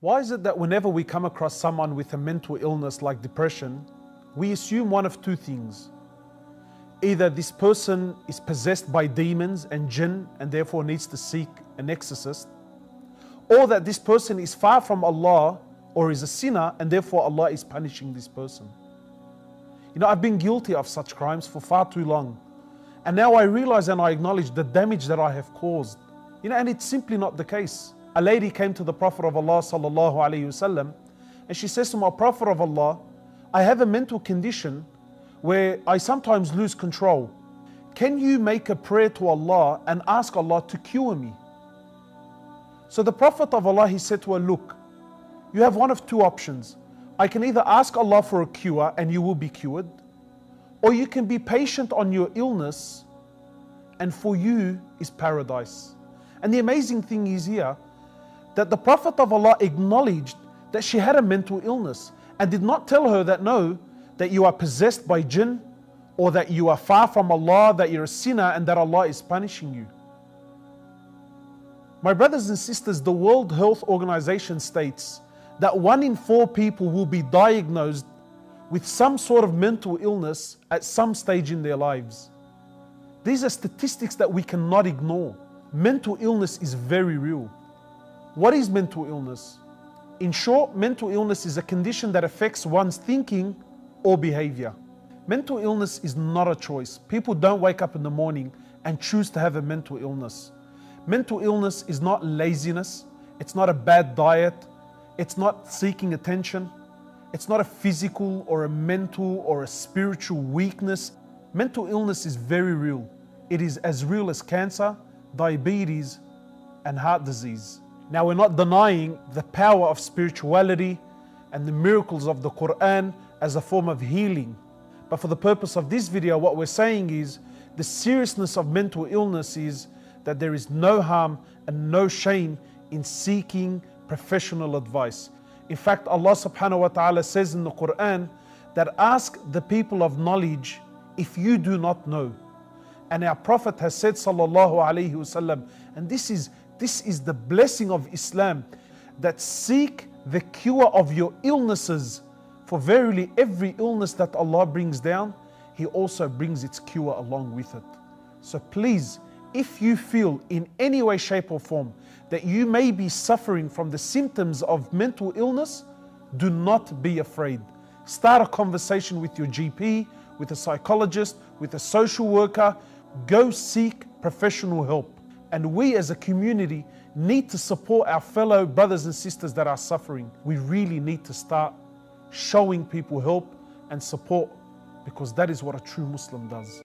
Why is it that whenever we come across someone with a mental illness like depression, we assume one of two things? Either this person is possessed by demons and jinn and therefore needs to seek an exorcist, or that this person is far from Allah or is a sinner and therefore Allah is punishing this person. You know, I've been guilty of such crimes for far too long. And now I realize and I acknowledge the damage that I have caused. You know, and it's simply not the case. A lady came to the Prophet of Allah sallallahu alaihi wasallam, and she says to my Prophet of Allah, I have a mental condition where I sometimes lose control. Can you make a prayer to Allah and ask Allah to cure me? So the Prophet of Allah, he said to her, look, you have one of two options. I can either ask Allah for a cure and you will be cured, or you can be patient on your illness and for you is paradise. And the amazing thing is here that the Prophet of Allah acknowledged that she had a mental illness and did not tell her that no, that you are possessed by jinn, or that you are far from Allah, that you're a sinner and that Allah is punishing you. My brothers and sisters, the World Health Organization states that 1 in 4 people will be diagnosed with some sort of mental illness at some stage in their lives. These are statistics that we cannot ignore. Mental illness is very real. What is mental illness? In short, mental illness is a condition that affects one's thinking or behavior. Mental illness is not a choice. People don't wake up in the morning and choose to have a mental illness. Mental illness is not laziness. It's not a bad diet. It's not seeking attention. It's not a physical or a mental or a spiritual weakness. Mental illness is very real. It is as real as cancer, diabetes, and heart disease. Now, we're not denying the power of spirituality and the miracles of the Quran as a form of healing. But for the purpose of this video, what we're saying is the seriousness of mental illness is that there is no harm and no shame in seeking professional advice. In fact, Allah subhanahu wa ta'ala says in the Quran that ask the people of knowledge if you do not know. And our Prophet has said sallallahu alaihi wasallam, and this is the blessing of Islam, that seek the cure of your illnesses, for verily every illness that Allah brings down, He also brings its cure along with it. So please, if you feel in any way, shape or form that you may be suffering from the symptoms of mental illness, do not be afraid. Start a conversation with your GP, with a psychologist, with a social worker. Go seek professional help. And we as a community need to support our fellow brothers and sisters that are suffering. We really need to start showing people help and support, because that is what a true Muslim does.